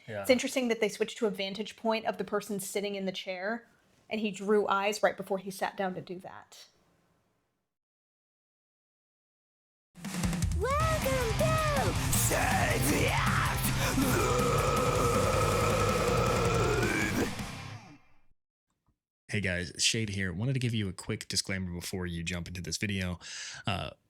It's interesting that they switched to a vantage point of the person sitting in the chair, and he drew eyes right before he sat down to do that. Welcome to Save the Act. Hey guys, Shade here. Wanted to give you a quick disclaimer before you jump into this video.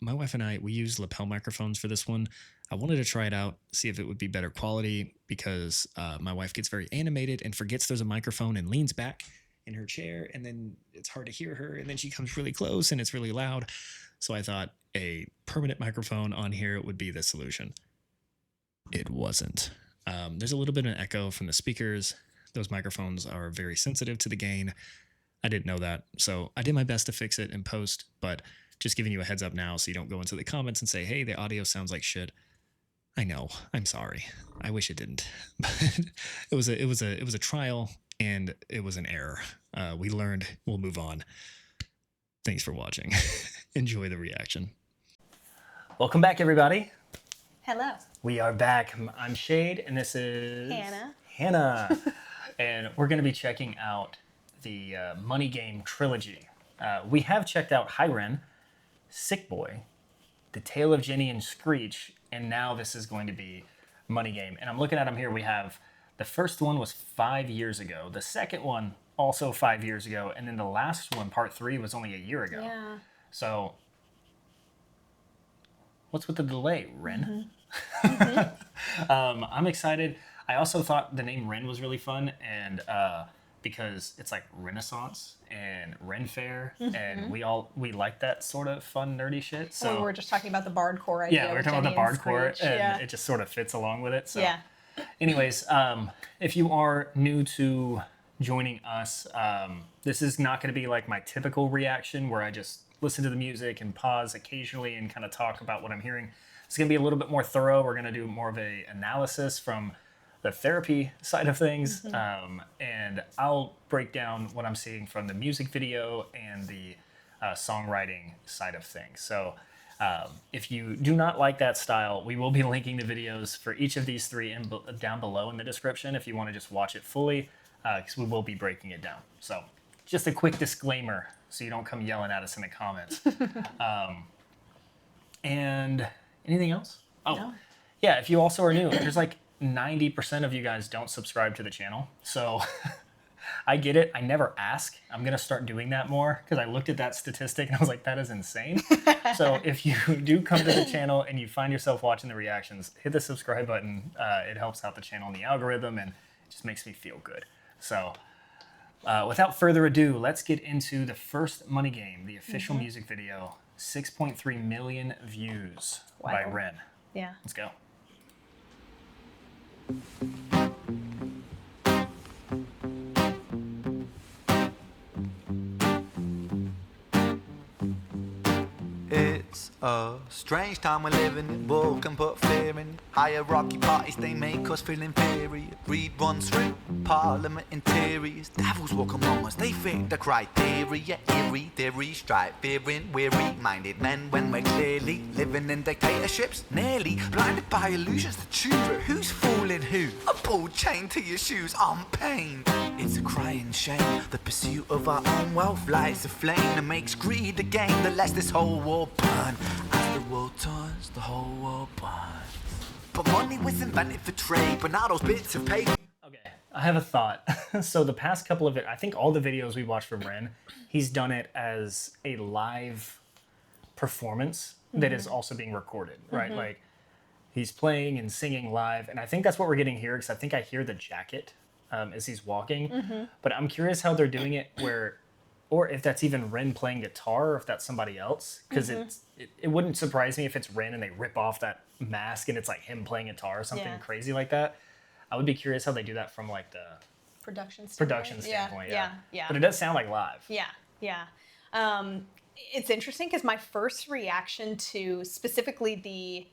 My wife and I, we use lapel microphones for this one. I wanted to try it out, see if it would be better quality because my wife gets very animated and forgets there's a microphone and leans back in her chair, and then it's hard to hear her, and then she comes really close and it's really loud. So I thought a permanent microphone on here would be the solution. It wasn't. There's a little bit of an echo from the speakers. Those microphones are very sensitive to the gain. I didn't know that, so I did my best to fix it in post, but just giving you a heads up now so you don't go into the comments and say, hey, the audio sounds like shit. I know, I'm sorry. I wish it didn't. But it was a trial and it was an error. We learned, we'll move on. Thanks for watching. Enjoy the reaction. Welcome back, everybody. Hello. We are back. I'm Shade, and this is Hannah. And we're going to be checking out the Money Game Trilogy. We have checked out REN, Sick Boy, The Tale of Jenny and Screech, and now this is going to be Money Game. And I'm looking at them here. We have the first one was 5 years ago. The second one also 5 years ago. And then the last one, part 3, was only a year ago. Yeah. So what's with the delay, REN? I'm excited. I also thought the name REN was really fun, and because it's like Renaissance and Ren Fair, and we like that sort of fun nerdy shit. So we were just talking about the bardcore idea. yeah, we were talking about the bardcore, and yeah. it just sort of fits along with it. So Yeah. anyways, if you are new to joining us, this is not going to be like my typical reaction where I just listen to the music and pause occasionally and kind of talk about what I'm hearing. It's going to be a little bit more thorough. We're going to do more of a analysis from the therapy side of things, and I'll break down what I'm seeing from the music video and the songwriting side of things. So if you do not like that style, we will be linking the videos for each of these three down below in the description if you want to just watch it fully, because we will be breaking it down. So just a quick disclaimer so you don't come yelling at us in the comments. And anything else? Oh, no. Yeah, if you also are new, there's like 90% of you guys don't subscribe to the channel. So I get it. I never ask. I'm going to start doing that more because I looked at that statistic and I was like, that is insane. So if you do come to the channel and you find yourself watching the reactions, hit the subscribe button. It helps out the channel and the algorithm, and it just makes me feel good. So without further ado, let's get into the first Money Game, the official music video. 6.3 million views by REN. Yeah. Let's go. It's a strange time we're living in. War can put fear in. Hierarchy parties, they make us feel inferior. Read one through Parliament interiors. Devils walk among us, they fit the criteria. Eerie theory, stripe fearing, weary-minded men when we're clearly living in dictatorships. Nearly blinded by illusions to choose who's fooling who. A ball chained to your shoes on pain. It's a crying shame. The pursuit of our own wealth lights a flame that makes greed a game that lets this whole war burn. As the world turns, the whole world burns. But money was invented for trade, but now those bits of paper. Okay, I have a thought. So the past couple of I think all the videos we watched from REN, he's done it as a live performance that is also being recorded, right? Like he's playing and singing live, and I think that's what we're getting here because I think I hear the jacket as he's walking. But I'm curious how they're doing it where, or if that's even REN playing guitar or if that's somebody else, because it wouldn't surprise me if it's REN and they rip off that mask and it's like him playing guitar or something crazy like that. I would be curious how they do that from like the Production standpoint. Yeah. But it does sound like live. Yeah. It's interesting because my first reaction to specifically the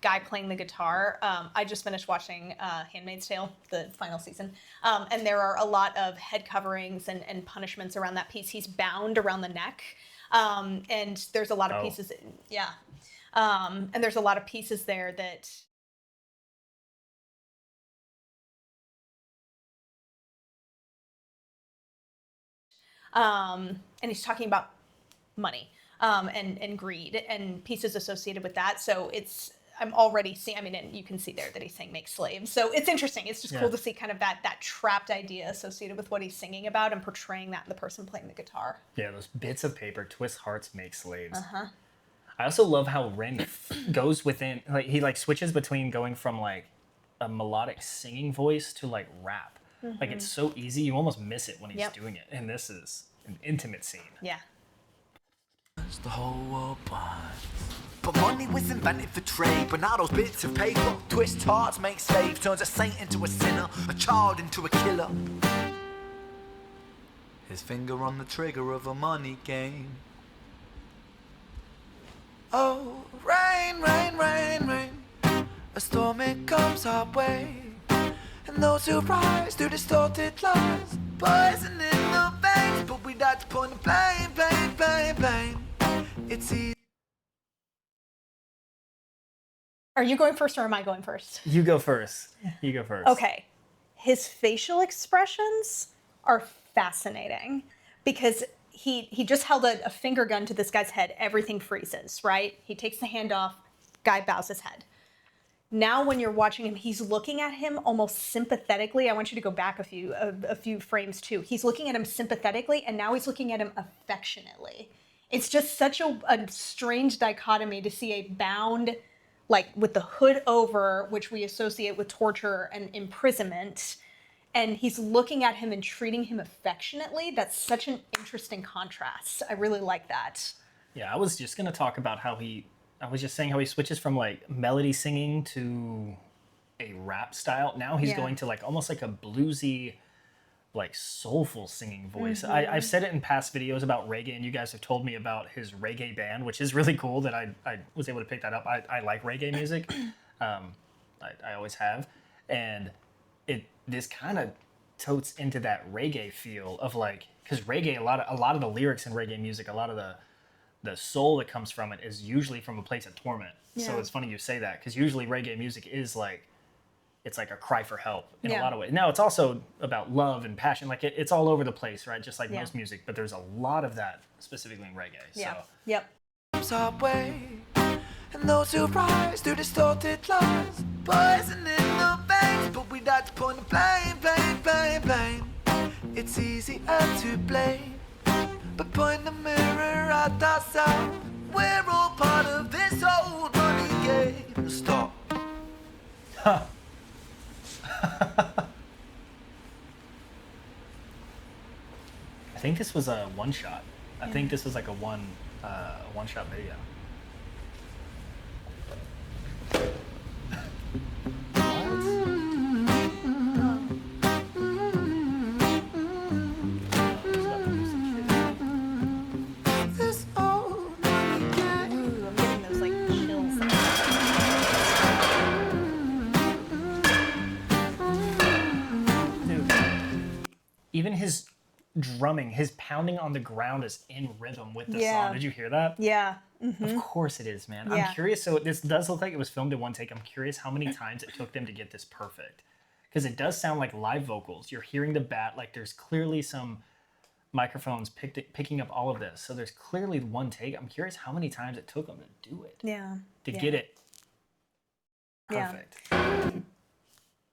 guy playing the guitar, I just finished watching Handmaid's Tale, the final season, and there are a lot of head coverings and punishments around that piece. He's bound around the neck, and there's a lot of pieces, and there's a lot of pieces there that And he's talking about money and greed and pieces associated with that. So I'm already seeing, I mean, and you can see there that he's saying make slaves. So it's interesting. It's just cool to see kind of that trapped idea associated with what he's singing about and portraying that in the person playing the guitar. Yeah, those bits of paper, twist hearts, make slaves. I also love how Ren goes within, like he like switches between going from like a melodic singing voice to like rap. Like it's so easy, you almost miss it when he's doing it. And this is an intimate scene. Yeah. The whole world burns. But money was invented for trade, but now those bits of paper twist hearts, make slaves, turns a saint into a sinner, a child into a killer. His finger on the trigger of a money game. Oh, rain, rain, rain, rain, a storm it comes our way, and those who rise through distorted lies, poison in the veins, but we like to point the blame, blame, blame, blame. It's easy. Are you going first or am I going first? You go first. You go first. Okay. His facial expressions are fascinating because he just held a finger gun to this guy's head. Everything freezes, right? He takes the hand off, guy bows his head. Now when you're watching him, he's looking at him almost sympathetically. I want you to go back a few frames too. He's looking at him sympathetically, and now he's looking at him affectionately. It's just such a strange dichotomy to see a bound, like with the hood over, which we associate with torture and imprisonment, and he's looking at him and treating him affectionately. That's such an interesting contrast. I really like that. Yeah, I was just going to talk about how I was just saying how he switches from like melody singing to a rap style. Now he's going to like almost like a bluesy, like soulful singing voice. I've said it in past videos about reggae, and you guys have told me about his reggae band, which is really cool that I was able to pick that up. I like reggae music. I always have. And this kind of totes into that reggae feel of like, because reggae, a lot of the lyrics in reggae music, a lot of the soul that comes from it is usually from a place of torment. So it's funny you say that, because usually reggae music is like, it's like a cry for help in a lot of ways. Now it's also about love and passion. Like it's all over the place, right? Just like most music, but there's a lot of that specifically in reggae. Yeah. So. Yep. Our way, and those who rise through distorted lies, poison in the veins, but we like to point the blame, blame, blame, blame. It's easier to blame, but point the mirror at ourselves. We're all part of this old money game. Stop. I think this was a one shot. I think this was like a one shot video. This old money game. Ooh, I'm getting those like chills. Dude. Even his drumming, his pounding on the ground is in rhythm with the song. Did you hear that? Yeah. Of course it is, man. Yeah. I'm curious. So this does look like it was filmed in one take. I'm curious how many times it took them to get this perfect. Because it does sound like live vocals. You're hearing the bat. Like there's clearly some microphones picking up all of this. So there's clearly one take. I'm curious how many times it took them to do it. Yeah. To get it perfect.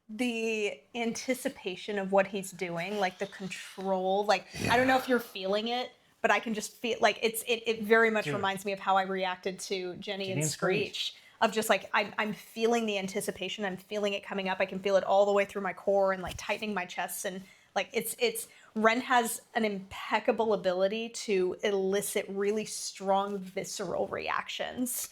The anticipation of what he's doing, like the control, like I don't know if you're feeling it, but I can just feel like it very much reminds me of how I reacted to Jenny and Screech. Of just like I'm feeling the anticipation, I'm feeling it coming up. I can feel it all the way through my core and like tightening my chest, and like it's Ren has an impeccable ability to elicit really strong visceral reactions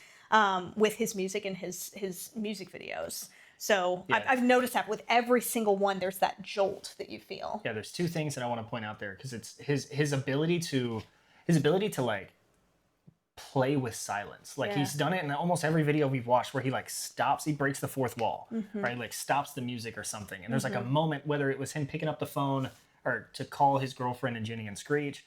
with his music and his music videos. So I've noticed that with every single one, there's that jolt that you feel. Yeah, there's two things that I want to point out there, because it's his ability to like play with silence. Like he's done it in almost every video we've watched where he like stops, he breaks the fourth wall, right? Like stops the music or something. And there's like a moment, whether it was him picking up the phone or to call his girlfriend and Jenny and Screech,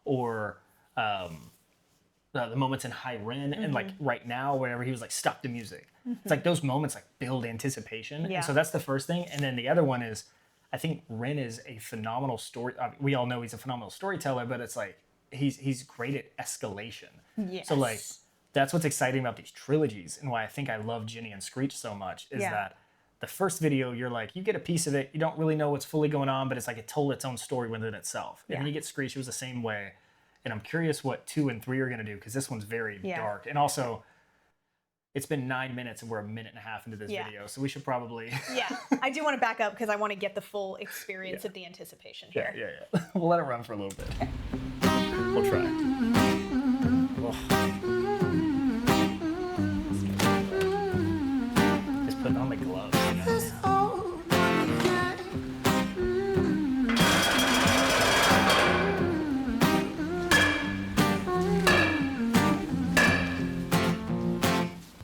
or the moments in High Ren and like right now, wherever he was like, stop the music. It's like those moments like build anticipation. And so that's the first thing. And then the other one is, I think Ren is a phenomenal story. We all know he's a phenomenal storyteller, but it's like he's great at escalation. Yes. So like that's what's exciting about these trilogies, and why I think I love Ginny and Screech so much is that the first video, you're like, you get a piece of it, you don't really know what's fully going on, but it's like it told its own story within itself. And then you get Screech, it was the same way. And I'm curious what 2 and 3 are going to do, because this one's very dark. And also, it's been 9 minutes and we're a minute and a half into this video, so we should probably... I do want to back up because I want to get the full experience of the anticipation here. Yeah. We'll let it run for a little bit. We'll try. Just putting on the gloves.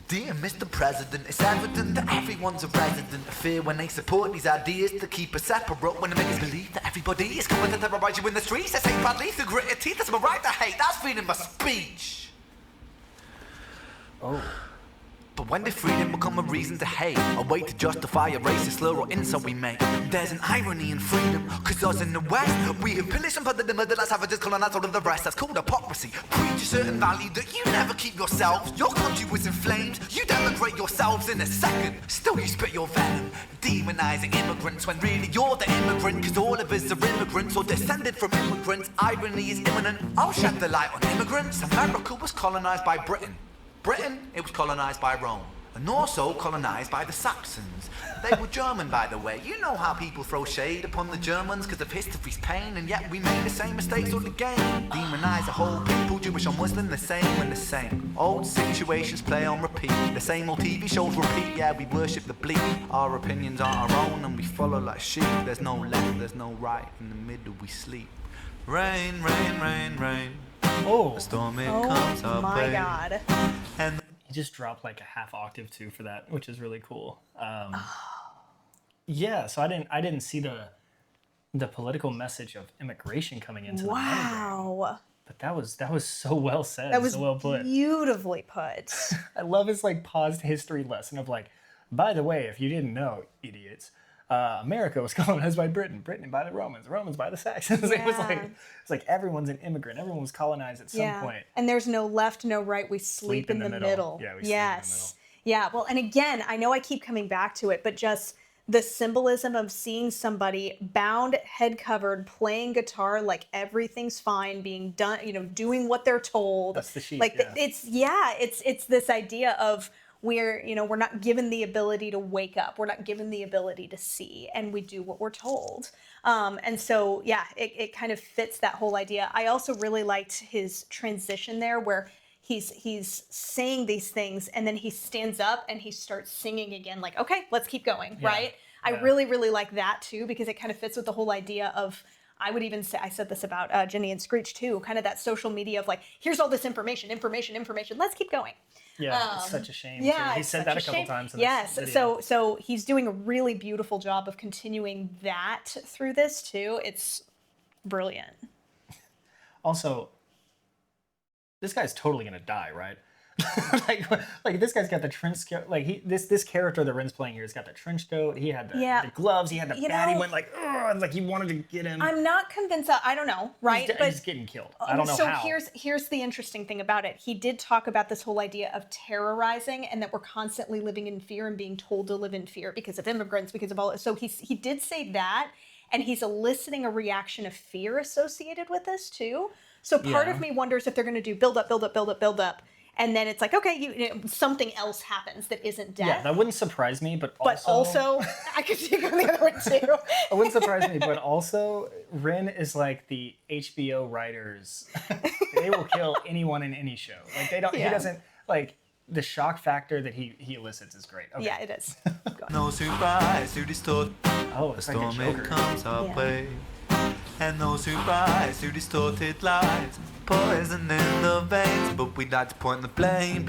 Dear Mr. President, it's evident that everyone's a resident of fear when they support these ideas to keep us separate, when they make us believe that everybody is coming to terrorize you in the streets. They say badly through gritted teeth, that's my right to hate, that's freedom of speech. But when did freedom become a reason to hate, a way to justify a racist slur or insult we make? There's an irony in freedom, cause us in the West, we have pillaged and put in the middle as savages colonized all of the rest. That's called hypocrisy. Preach a certain value that you never keep yourselves. Your country was in flames, you denigrate yourselves in a second. Still you spit your venom, demonizing immigrants when really you're the immigrant, cause all of us are immigrants or descended from immigrants. Irony is imminent. I'll shed the light on immigrants. America was colonized by Britain. Britain, it was colonized by Rome, and also colonized by the Saxons. They were German, by the way. You know how people throw shade upon the Germans because of history's pain, and yet we made the same mistakes all again. Demonize a whole people, Jewish or Muslim, the same and the same. Old situations play on repeat, the same old TV shows repeat. Yeah, we worship the bleak, our opinions aren't our own, and we follow like sheep. There's no left, there's no right, in the middle we sleep. Rain, rain, rain, rain. The storm it comes our my way. God. And He just dropped like a half octave too for that, which is really cool. Yeah, so I didn't see the political message of immigration coming into the membrane. Wow. But that was so well said. That was so well put. beautifully put. I love his like paused history lesson of like, by the way, if you didn't know, idiots, America was colonized by Britain, Britain by the Romans, Romans by the Saxons. It was like everyone's an immigrant. Everyone was colonized at some point. And there's no left, no right. We sleep in the middle. Yeah, we sleep in the middle. Yeah. Well, and again, I know I keep coming back to it, but just the symbolism of seeing somebody bound, head covered, playing guitar like everything's fine, being done, doing what they're told. That's the sheep. Like it's this idea of we're not given the ability to wake up. We're not given the ability to see, and we do what we're told. And so, it kind of fits that whole idea. I also really liked his transition there where he's saying these things and then he stands up and he starts singing again, like, okay, let's keep going, right? I really, really like that too, because it kind of fits with the whole idea of, I would even say, I said this about Ginny and Screech too, kind of that social media of like, here's all this information, let's keep going. Yeah, it's such a shame. Yeah, He said that a couple times in yes, this video. so he's doing a really beautiful job of continuing that through this too. It's brilliant. Also, this guy's totally gonna die, right? like this guy's got the trench coat. Like this character that Ren's playing here has got the trench coat. He had the gloves. He had the bat. He went like, ugh, like he wanted to get him. I'm not convinced. I don't know, right? He's getting killed. I don't know how. So here's the interesting thing about it. He did talk about this whole idea of terrorizing and that we're constantly living in fear and being told to live in fear because of immigrants, because of all. So he did say that, and he's eliciting a reaction of fear associated with this too. So part of me wonders if they're going to do build up. And then it's like, okay, something else happens that isn't death. Yeah, that wouldn't surprise me, but also I could see going the other way too. It wouldn't surprise me, but also Ren is like the HBO writers. They will kill anyone in any show. Like they don't. He doesn't like the shock factor that he elicits is great. Okay. Yeah, it is. no surprise who distort. Oh, it's like a storm it Joker. comes our way. And those who rise through distorted lies, poison in the veins, but we'd like to point the blame.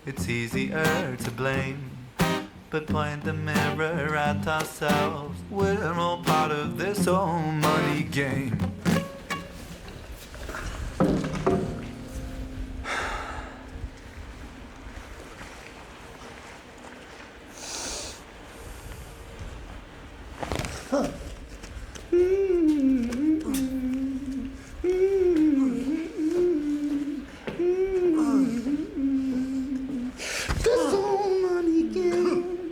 It's easier to blame, but point the mirror at ourselves. We're all part of this whole money game. This old money game.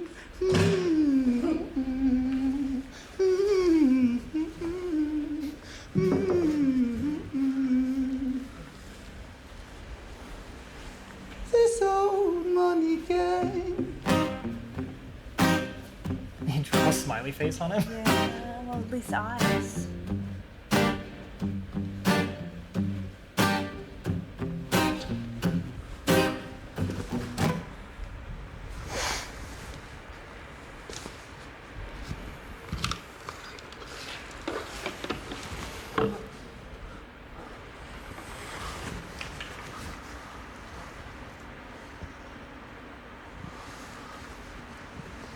This old money game. You draw a smiley face on him? Yeah, well, at least eyes.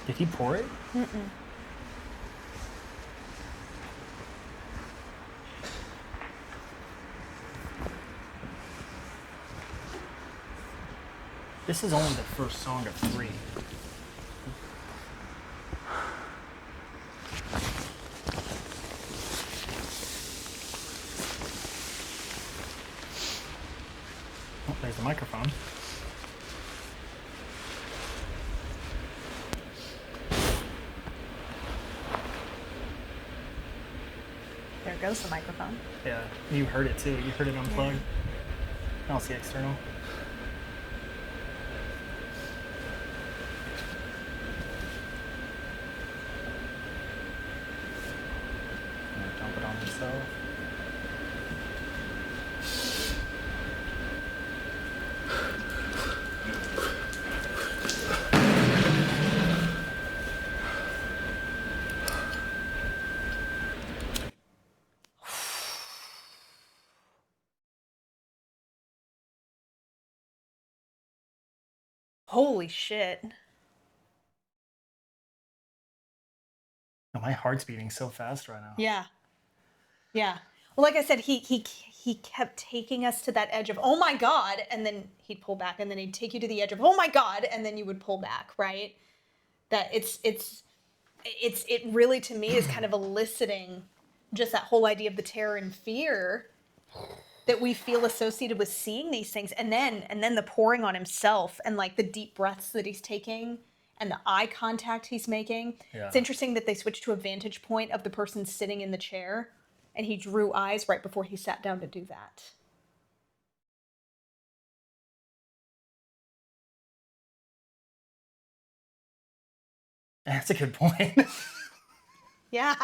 Did he pour it? Mm-mm. This is only the first song of 3. Oh, there's the microphone. There goes the microphone. Yeah, you heard it too. You heard it unplugged. I don't see external. Dump it on himself. Holy shit. Oh, my heart's beating so fast right now. Yeah. Yeah. Well, like I said, he kept taking us to that edge of, oh my God, and then he'd pull back, and then he'd take you to the edge of, oh my God, and then you would pull back, right? That it really, to me, is kind of eliciting just that whole idea of the terror and fear that we feel associated with seeing these things, and then the pouring on himself, and like the deep breaths that he's taking and the eye contact he's making. Yeah. It's interesting that they switched to a vantage point of the person sitting in the chair, and he drew eyes right before he sat down to do that. That's a good point. Yeah.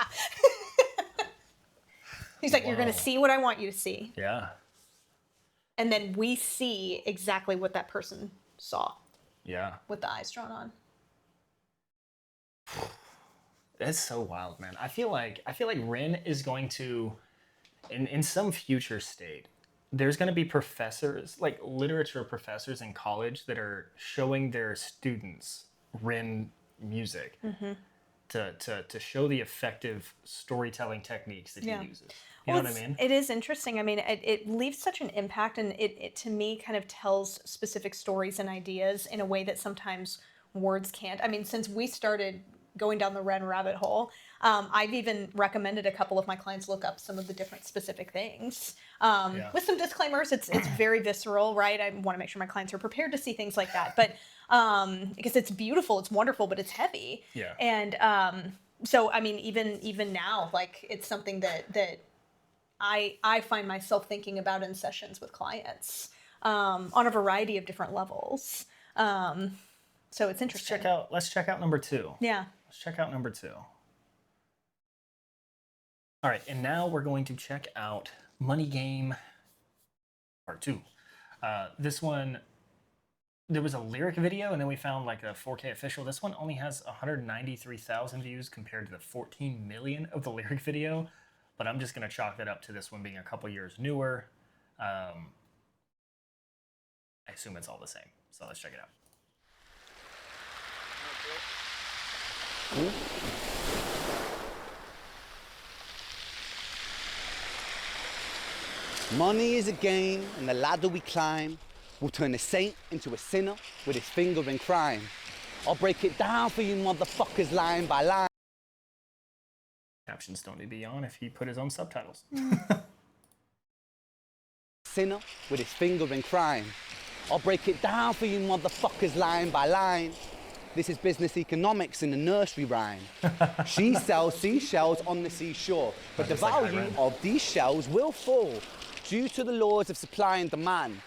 He's like, you're going to Wow. see what I want you to see. Yeah. And then we see exactly what that person saw Yeah. with the eyes drawn on. That's so wild, man. I feel like REN is going to, in some future state, there's going to be professors, like literature professors in college, that are showing their students REN music to show the effective storytelling techniques that Yeah. he uses. You know what I mean? It is interesting. I mean, it leaves such an impact, and it to me kind of tells specific stories and ideas in a way that sometimes words can't. I mean, since we started going down the REN rabbit hole, I've even recommended a couple of my clients look up some of the different specific things. With some disclaimers, it's very visceral, right? I want to make sure my clients are prepared to see things like that. But because it's beautiful, it's wonderful, but it's heavy. Yeah. And so, I mean, even now, like, it's something that I find myself thinking about in sessions with clients on a variety of different levels. So it's interesting. Let's check out number 2. Yeah. Let's check out number 2. All right, and now we're going to check out Money Game Part 2. This one, there was a lyric video, and then we found like a 4K official. This one only has 193,000 views compared to the 14 million of the lyric video. But I'm just going to chalk that up to this one being a couple years newer. I assume it's all the same. So let's check it out. Money is a game, and the ladder we climb will turn a saint into a sinner with his finger in crime. I'll break it down for you motherfuckers line by line. Captions don't need to be on if he put his own subtitles. Sinner with his finger in crime. I'll break it down for you motherfuckers line by line. This is business economics in a nursery rhyme. She sells seashells on the seashore, but the Just like value REN. of these shells will fall due to the laws of supply and demand.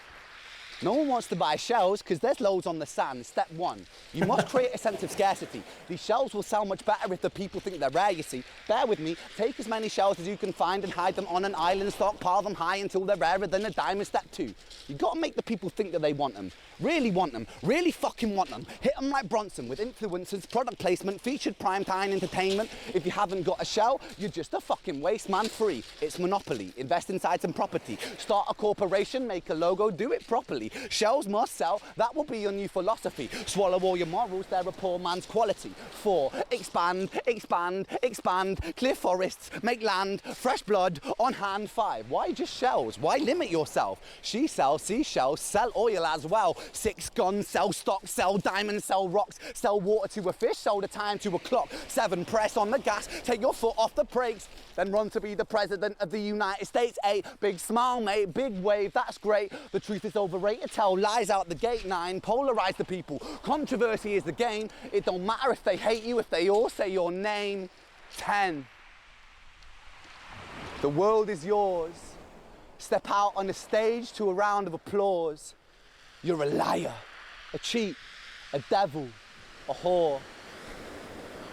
No one wants to buy shells because there's loads on the sand. Step one, you must create a sense of scarcity. These shells will sell much better if the people think they're rare, you see. Bear with me, take as many shells as you can find and hide them on an island, stockpile them high until they're rarer than a diamond. Step two, you gotta make the people think that they want them. Really want them, really fucking want them. Hit them like Bronson with influencers, product placement, featured primetime entertainment. If you haven't got a shell, you're just a fucking waste man. Free, it's monopoly. Invest inside some property. Start a corporation, make a logo, do it properly. Shells must sell, that will be your new philosophy. Swallow all your morals, they're a poor man's quality. 4, expand, expand, expand. Clear forests, make land, fresh blood on hand. 5, why just shells? Why limit yourself? She sells seashells, sell oil as well. 6, guns, sell stock, sell diamonds, sell rocks, sell water to a fish, sell the time to a clock. 7, press on the gas, take your foot off the brakes, then run to be the president of the United States. 8, big smile, mate, big wave, that's great. The truth is overrated, tell lies out the gate. 9, polarize the people. Controversy is the game. It don't matter if they hate you, if they all say your name. 10, the world is yours. Step out on the stage to a round of applause. You're a liar, a cheat, a devil, a whore,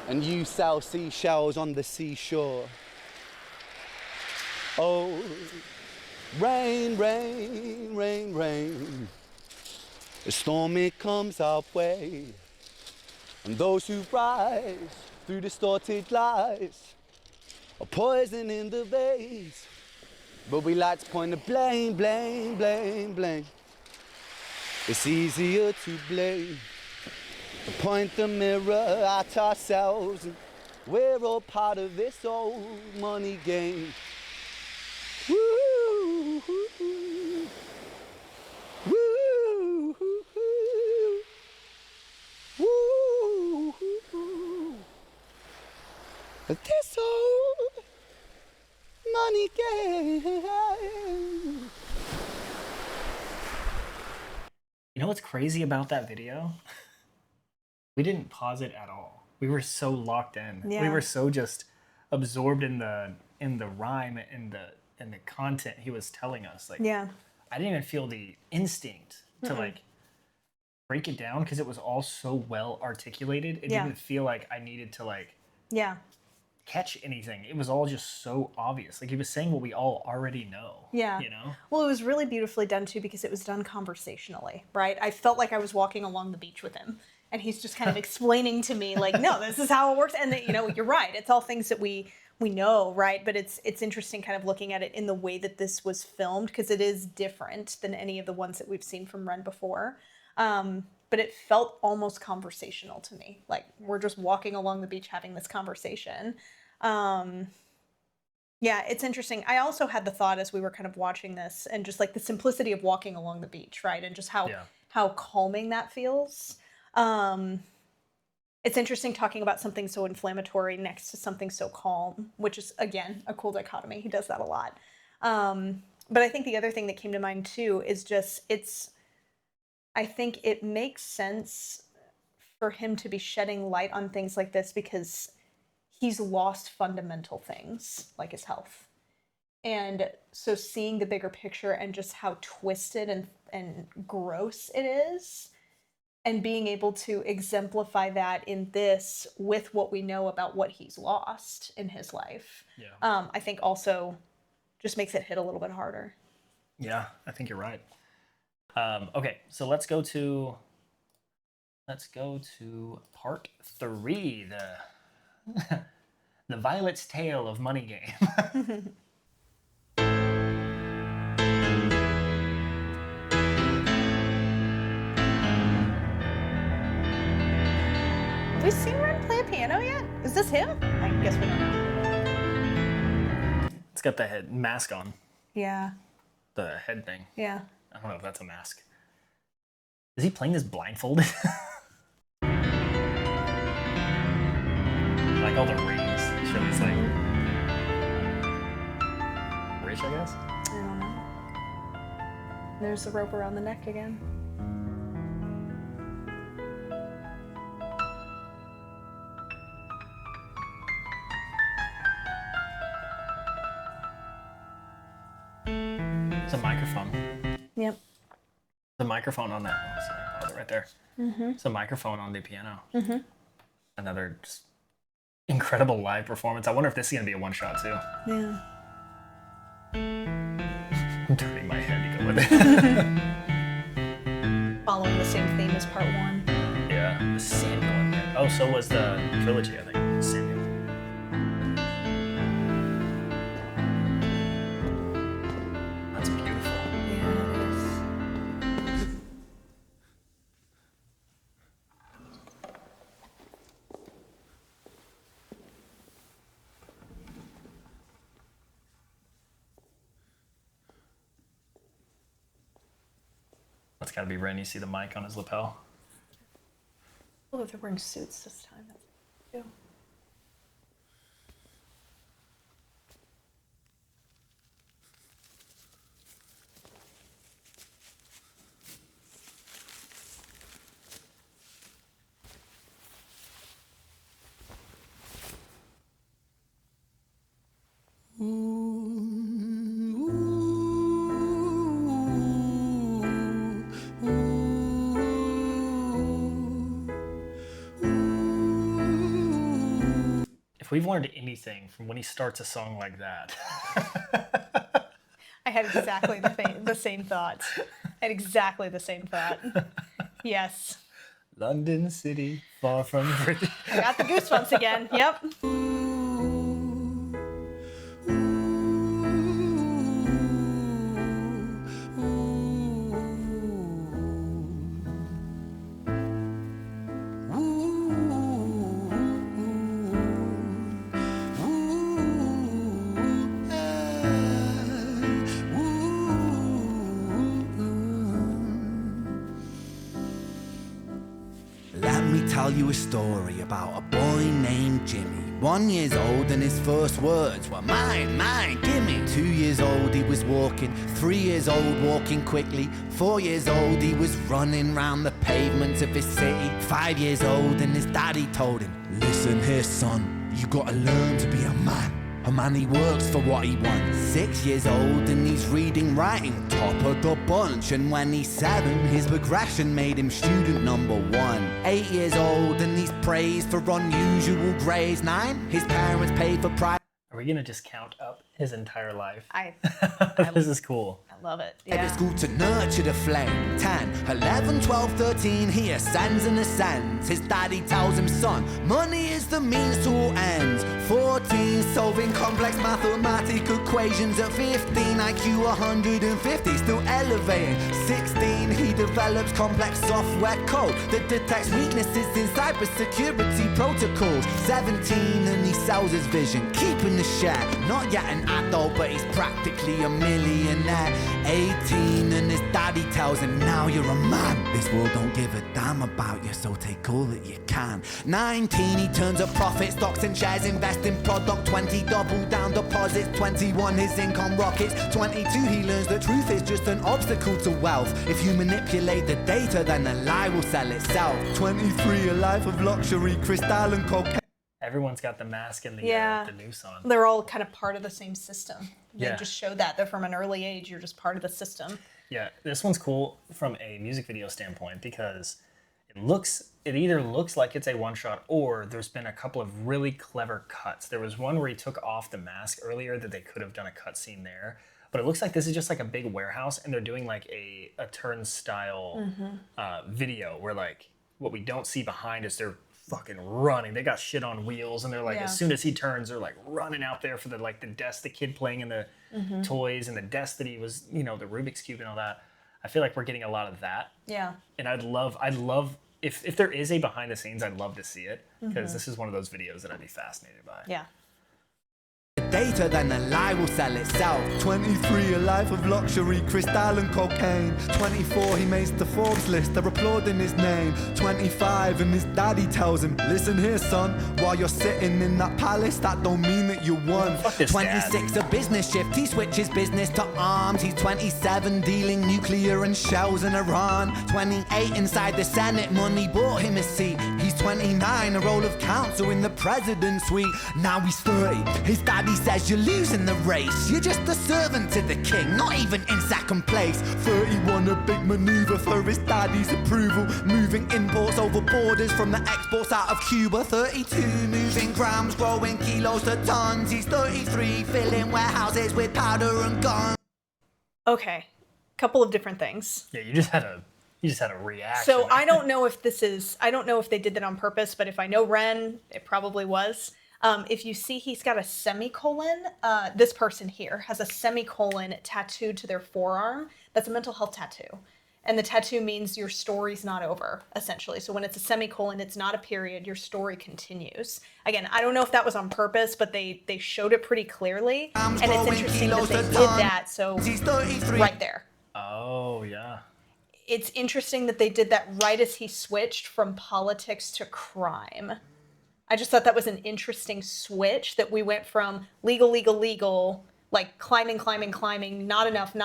and you sell seashells on the seashore. Oh, rain, rain, rain, rain. The storm, it comes our way. And those who rise through distorted lies are poison in the veins. But we like to point the blame, blame, blame, blame. It's easier to blame. To point the mirror at ourselves. And we're all part of this old money game. Woo, woo, woo. Woo, woo, woo. Woo. This old money game. You know what's crazy about that video? We didn't pause it at all. We were so locked in. Yeah. We were so just absorbed in the rhyme and the content he was telling us. Like, Yeah. I didn't even feel the instinct to like break it down because it was all so well articulated. It Yeah. didn't feel like I needed to like Yeah. catch anything. It was all just so obvious. Like he was saying what we all already know. Yeah. You know? Well, it was really beautifully done too because it was done conversationally, right? I felt like I was walking along the beach with him and he's just kind of explaining to me like, no, this is how it works. And you know, you're right. It's all things that we know, right? But it's interesting kind of looking at it in the way that this was filmed because it is different than any of the ones that we've seen from REN before. But it felt almost conversational to me. Like we're just walking along the beach having this conversation. Yeah, it's interesting. I also had the thought as we were kind of watching this and just like the simplicity of walking along the beach, right? And just how calming that feels. It's interesting talking about something so inflammatory next to something so calm, which is, again, a cool dichotomy. He does that a lot. But I think the other thing that came to mind, too, is just I think it makes sense for him to be shedding light on things like this because he's lost fundamental things like his health. And so seeing the bigger picture and just how twisted and gross it is, and being able to exemplify that in this with what we know about what he's lost in his life, I think also just makes it hit a little bit harder. Yeah, I think you're right. Okay, so let's go to part 3, the Violet's Tale of Money Game. Have we seen Ren play a piano yet? Is this him? I guess we don't know. It's got the head mask on, Yeah. the head thing. Yeah. I don't know if that's a mask. Is he playing this blindfolded? Like all the rings. Show he's like There's the rope around the neck again. It's a microphone. Yep. The microphone on that. Oh, sorry, pause it right there. It's a microphone on the piano. Another just incredible live performance. I wonder if this is gonna be a one shot too. Yeah. I'm turning my head to go with it. Following the same theme as part 1. Yeah, the Samuel in there. Oh, so was the Trilogy, I think. Samuel. That's beautiful. Yeah, it is. That's gotta be Ren. You see the mic on his lapel. Oh, they're wearing suits this time. That's cute. If we've learned anything from when he starts a song like that, I had exactly the same thoughts. I had exactly the same thought. Yes. London City, far from pretty. I got the goosebumps again. Yep. Let me tell you a story about a boy named Jimmy. 1 year old and his first words were mine, mine, gimme. 2 years old he was walking, 3 years old walking quickly. 4 years old he was running round the pavements of his city. 5 years old and his daddy told him, listen here son, you gotta learn to be a man. A man he works for what he wants. 6 years old and he's reading, writing, top of the bunch. And when he's 7, his progression made him student number 1. 8 years old and he's praised for unusual grades. 9, his parents paid for private. Are we gonna just count up his entire life? I This is cool. love it. At Yeah. school to nurture the flame. 10, 11, 12, 13, he ascends and ascends. His daddy tells him, son, money is the means to all ends. 14, solving complex mathematical equations. At 15, IQ 150, still elevating. 16, he develops complex software code that detects weaknesses in cybersecurity protocols. 17, and he sells his vision, keeping the share. Not yet an adult, but he's practically a millionaire. 18 and his daddy tells him, now you're a man. This world don't give a damn about you, so take all that you can. 19 he turns a profit, stocks and shares, invest in product. 20 double down deposits. 21 his income rockets. 22 he learns the truth is just an obstacle to wealth. If you manipulate the data, then the lie will sell itself. 23 a life of luxury, crystal and cocaine. Everyone's got the mask and the noose on. They're all kind of part of the same system. They Yeah. just show that from an early age, you're just part of the system. Yeah, this one's cool from a music video standpoint because it either looks like it's a one shot or there's been a couple of really clever cuts. There was one where he took off the mask earlier that they could have done a cut scene there, but it looks like this is just like a big warehouse and they're doing like a turnstile video where like what we don't see behind is they're fucking running. They got shit on wheels and they're like, as soon as he turns, they're like running out there for the like the desk, the kid playing in the toys and the desk that he was, the Rubik's Cube and all that. I feel like we're getting a lot of that. Yeah. And I'd love if there is a behind the scenes, I'd love to see it because this is one of those videos that I'd be fascinated by. Yeah. data, then a lie will sell itself. 23, a life of luxury, crystal and cocaine. 24, he makes the Forbes list, they're applauding his name. 25, and his daddy tells him, listen here, son, while you're sitting in that palace, that don't mean that you won. Fuck this 26, a business shift, he switches business to arms. He's 27, dealing nuclear and shells in Iran. 28, inside the Senate, money bought him a seat. He's 29, a role of counsel in the president's suite. Now he's 30, his daddy says you're losing the race. You're just a servant to the king, not even in second place. 31, a big maneuver for his daddy's approval. Moving imports over borders from the exports out of Cuba. 32, moving grams, growing kilos to tons. He's 33, filling warehouses with powder and guns. Okay, couple of different things. Yeah, you just had a reaction. So I don't know if they did that on purpose, but if I know Ren, it probably was. If you see he's got a semicolon, this person here has a semicolon tattooed to their forearm. That's a mental health tattoo. And the tattoo means your story's not over, essentially. So when it's a semicolon, it's not a period, your story continues. Again, I don't know if that was on purpose, but they showed it pretty clearly. And it's interesting that they did that, so right there. Oh, yeah. It's interesting that they did that right as he switched from politics to crime. I just thought that was an interesting switch, that we went from legal, like climbing, not enough,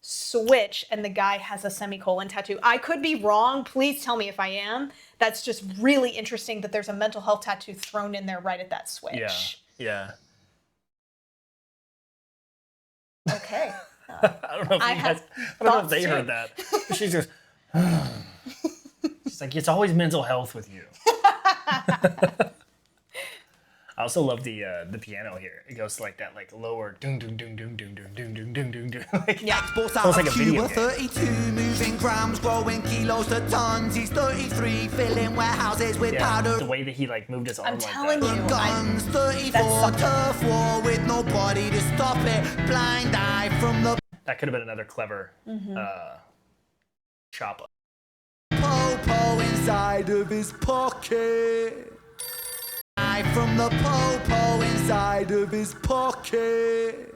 switch, and the guy has a semicolon tattoo. I could be wrong. Please tell me if I am. That's just really interesting that there's a mental health tattoo thrown in there right at that switch. Yeah. Okay. I don't know if I don't know if they heard that. She's just, she's like, it's always mental health with you. I also love the piano here. It goes like that, like lower, doom doom doom doom doom doom doom doom doom doom doom. Like, Yeah. Exports out sounds of like a video Cuba, game. 32, moving grams, growing kilos to tons. He's 33, filling warehouses with Yeah, powder the way that he like moved his arm I'm like telling that. you. and guns. 34, That's something. turf war with nobody to stop it. Blind eye from the That could have been another clever chop up. popo inside of his pocket. Eye from the popo inside of his pocket.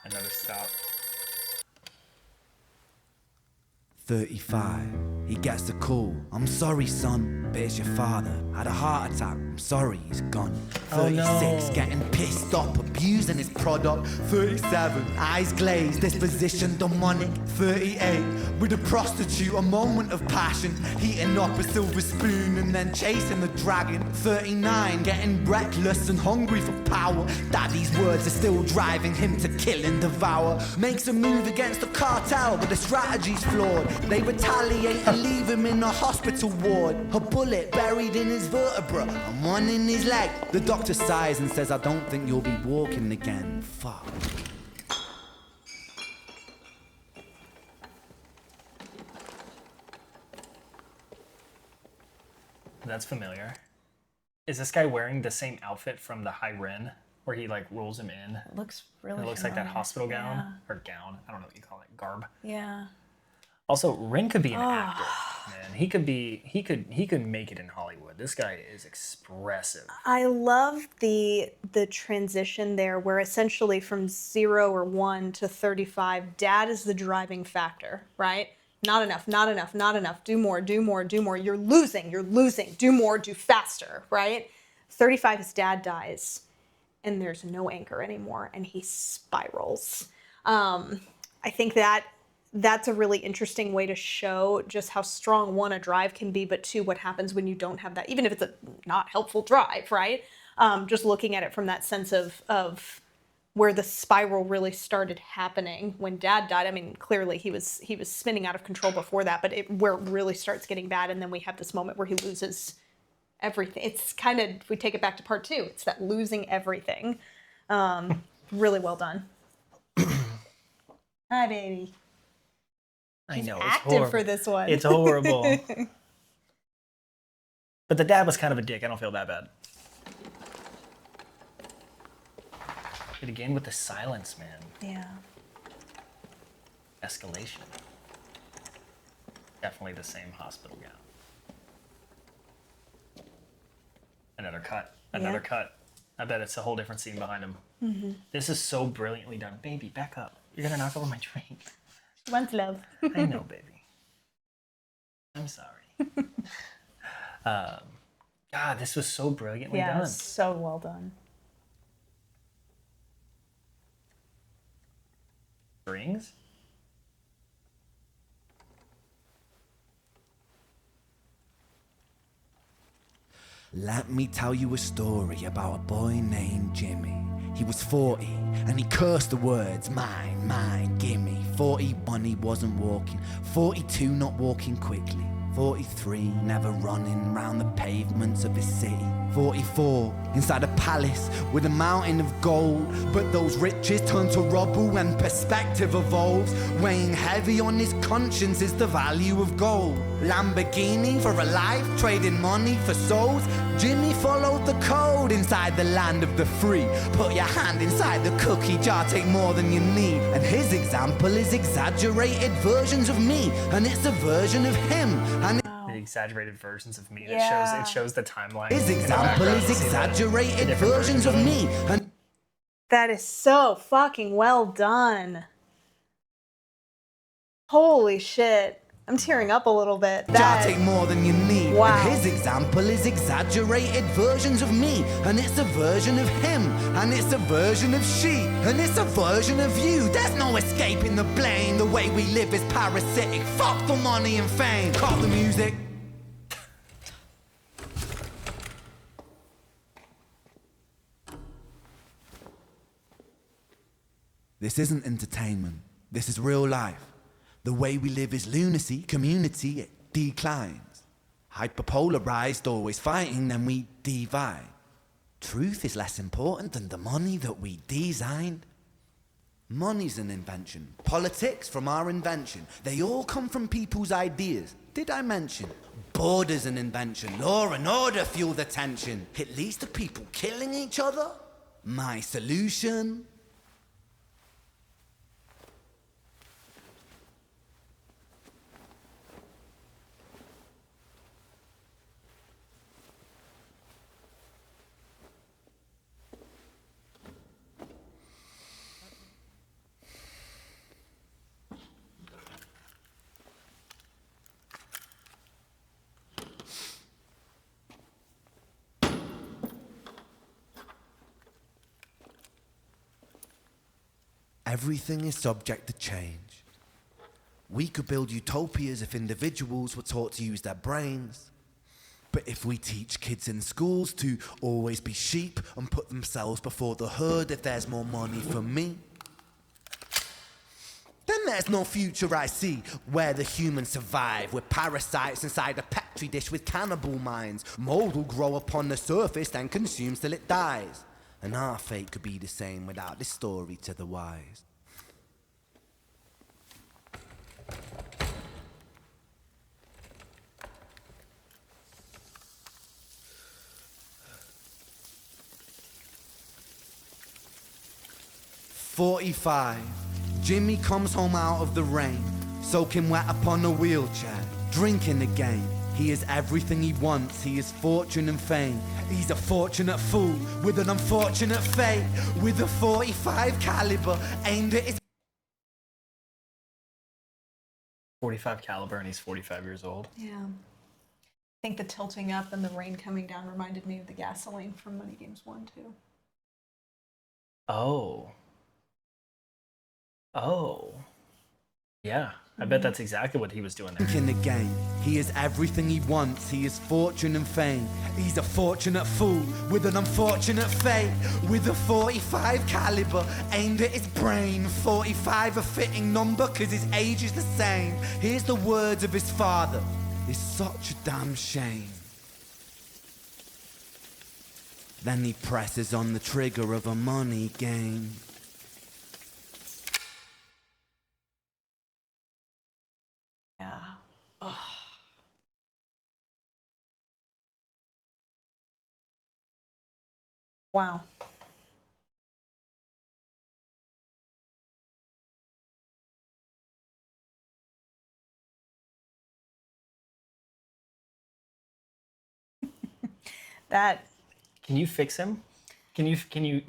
Another stop. 35. He gets the call. I'm sorry, son, but it's your father. Had a heart attack. I'm sorry, he's gone. 36. Oh, no. Getting pissed off, abusing his product. 37. Eyes glazed, disposition demonic. 38. With a prostitute, a moment of passion. Heating up a silver spoon and then chasing the dragon. 39. Getting reckless and hungry for power. Daddy's words are still driving him to kill and devour. Makes a move against the cartel, but the strategy's flawed. They retaliate and leave him in a hospital ward. A bullet buried in his vertebra and one in his leg. The doctor sighs and says, I don't think you'll be walking again. Fuck. That's familiar. Is this guy wearing the same outfit from the High Ren, where he like rolls him in? It looks really It looks like that familiar. hospital gown or gown. I don't know what you call it. Garb. Yeah. Also, Ren could be an actor, man. He could make it in Hollywood. This guy is expressive. I love the transition there, where essentially from 0 or 1 to 35, dad is the driving factor, right? Not enough. Do more. You're losing. Do more, do faster, right? 35, his dad dies, and there's no anchor anymore, and he spirals. I think that's a really interesting way to show just how strong, one, a drive can be, but two, what happens when you don't have that, even if it's a not helpful drive, right? Just looking at it from that sense of where the spiral really started happening when dad died. I mean, clearly he was spinning out of control before that, but where it really starts getting bad, and then we have this moment where he loses everything. It's kind of, if we take it back to part 2, it's that losing everything. Really well done. Hi, baby. I know. It's Active horrible. for this one. It's horrible. But the dad was kind of a dick. I don't feel that bad. It again with the silence, man. Yeah. Escalation. Definitely the same hospital gown. another cut. Another cut. I bet it's a whole different scene behind him. Mm-hmm. This is so brilliantly done. Baby, back up. You're gonna knock over my drink. She wants love. I know, baby. I'm sorry. God, this was so brilliantly Yeah, done. so well done. Rings? Let me tell you a story about a boy named Jimmy. He was 40 and he cursed the words mine, mine, gimme. 41 he wasn't walking, 42 not walking quickly, 43 never running round the pavements of his city, 44 inside a palace with a mountain of gold. But those riches turn to rubble when perspective evolves. Weighing heavy on his conscience is the value of gold. Lamborghini for a life, trading money for souls. Jimmy followed the code inside the land of the free. Put your hand inside the cookie jar, take more than you need. And his example is exaggerated versions of me, and it's a version of him. And The exaggerated versions of me. Yeah. It shows the timeline. his in the example background. is You see the exaggerated different versions of him. me. And That is so fucking well done. Holy shit. I'm tearing up a little bit. jar take more than you need. Wow. And his example is exaggerated versions of me. And it's a version of him. And it's a version of she. And it's a version of you. There's no escaping the blame. The way we live is parasitic. Fuck the money and fame. Cut the music. This isn't entertainment. This is real life. The way we live is lunacy, community, it declines. Hyperpolarized, always fighting, then we divide. Truth is less important than the money that we designed. Money's an invention. Politics from our invention. They all come from people's ideas. Did I mention? Border's an invention. Law and order fuel the tension. It leads to people killing each other. My solution? Everything is subject to change. We could build utopias if individuals were taught to use their brains. But if we teach kids in schools to always be sheep and put themselves before the herd if there's more money for me, then there's no future I see where the humans survive with parasites inside a petri dish with cannibal minds. Mold will grow upon the surface then consumes till it dies. And our fate could be the same without this story to the wise. "45. Jimmy comes home out of the rain, soaking wet upon a wheelchair, drinking again. He is everything he wants, he is fortune and fame. He's a fortunate fool with an unfortunate fate, with a 45 caliber aimed at his 45 caliber and he's 45 years old. Yeah. I think the tilting up and the rain coming down reminded me of the gasoline from Money Games 1 too. Oh. Oh. Yeah, I bet that's exactly what he was doing there. in the game. He is everything he wants, he is fortune and fame. He's a fortunate fool with an unfortunate fate, with a 45 caliber aimed at his brain. 45 a fitting number cause his age is the same. Here's the words of his father, it's such a damn shame. Then he presses on the trigger of a money game. Yeah. Ugh. Wow. That Can you fix him? Can you can you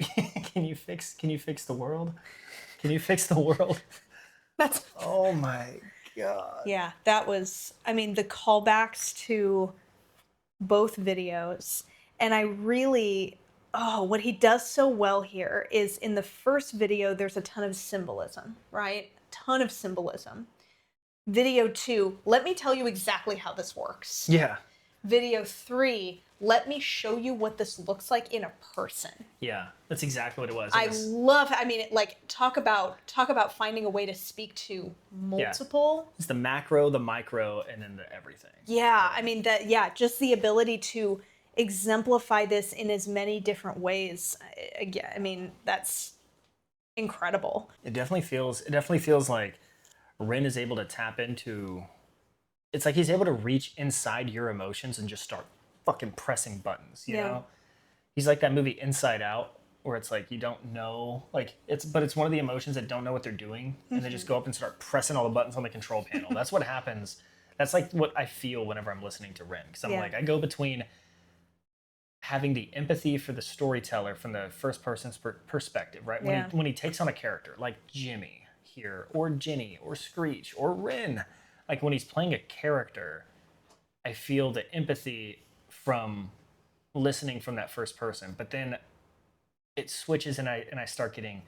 can you fix the world? Can you fix the world? That's Oh my god. yeah. That was. I mean, the callbacks to both videos, and I really. Oh, what he does so well here is in the first video, there's a ton of symbolism, right? A ton of symbolism. Video 2, let me tell you exactly how this works. Yeah. Video 3, let me show you what this looks like in a person. Yeah. That's exactly what it was. I mean, talk about finding a way to speak to multiple. It's the macro, the micro, and then the everything. Yeah, I mean just the ability to exemplify this in as many different ways. Again, I mean, that's incredible. It definitely feels like Ren is able to tap into. It's like he's able to reach inside your emotions and just start fucking pressing buttons. You know, he's like that movie Inside Out, where it's like you don't know, like it's one of the emotions that don't know what they're doing, and they just go up and start pressing all the buttons on the control panel. That's what happens. That's like what I feel whenever I'm listening to Ren, because I'm like, I go between having the empathy for the storyteller from the first person's perspective, right? When he takes on a character like Jimmy here, or Jenny, or Screech, or Ren, like when he's playing a character, I feel the empathy from listening from that first person. But then it switches, and I start getting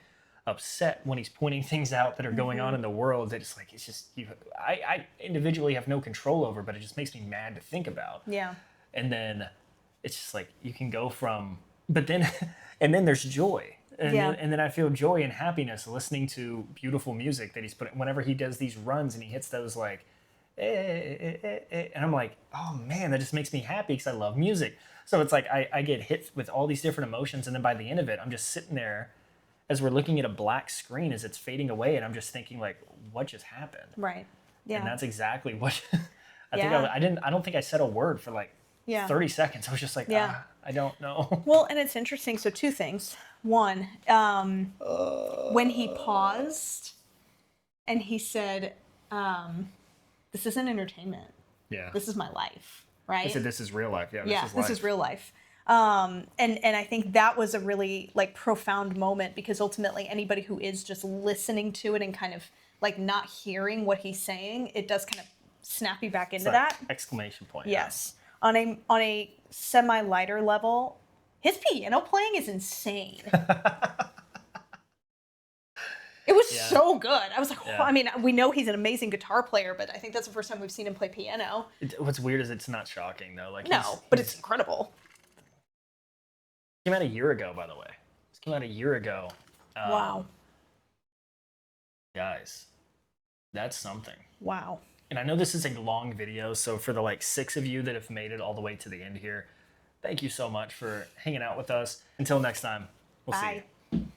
upset when he's pointing things out that are going on in the world that it's just I individually have no control over, but it just makes me mad to think about. Yeah. And then it's just like you can go from, but then and then there's joy, and then I feel joy and happiness listening to beautiful music that he's putting whenever he does these runs and he hits those like and I'm like, oh man, that just makes me happy because I love music. So it's like I get hit with all these different emotions, and then by the end of it, I'm just sitting there as we're looking at a black screen as it's fading away, and I'm just thinking like, what just happened? Right. Yeah. And that's exactly what I don't think I said a word for like 30 seconds. I was just like, I don't know. Well, and it's interesting. So 2 things. One, when he paused and he said, this isn't entertainment. Yeah. This is my life, right? He said, this is real life. Yeah, This is real life. And I think that was a really like profound moment, because ultimately anybody who is just listening to it and kind of like not hearing what he's saying, it does kind of snap you back into that. Exclamation point. Yes. On a semi lighter level, his piano playing is insane. It was so good. I was like, oh, I mean, we know he's an amazing guitar player, but I think that's the first time we've seen him play piano. What's weird is it's not shocking though. Like but it's incredible. Came out a year ago, by the way. This came out a year ago. Wow. Guys, that's something. Wow. And I know this is a long video, so for the like 6 of you that have made it all the way to the end here, thank you so much for hanging out with us. Until next time, we'll see you.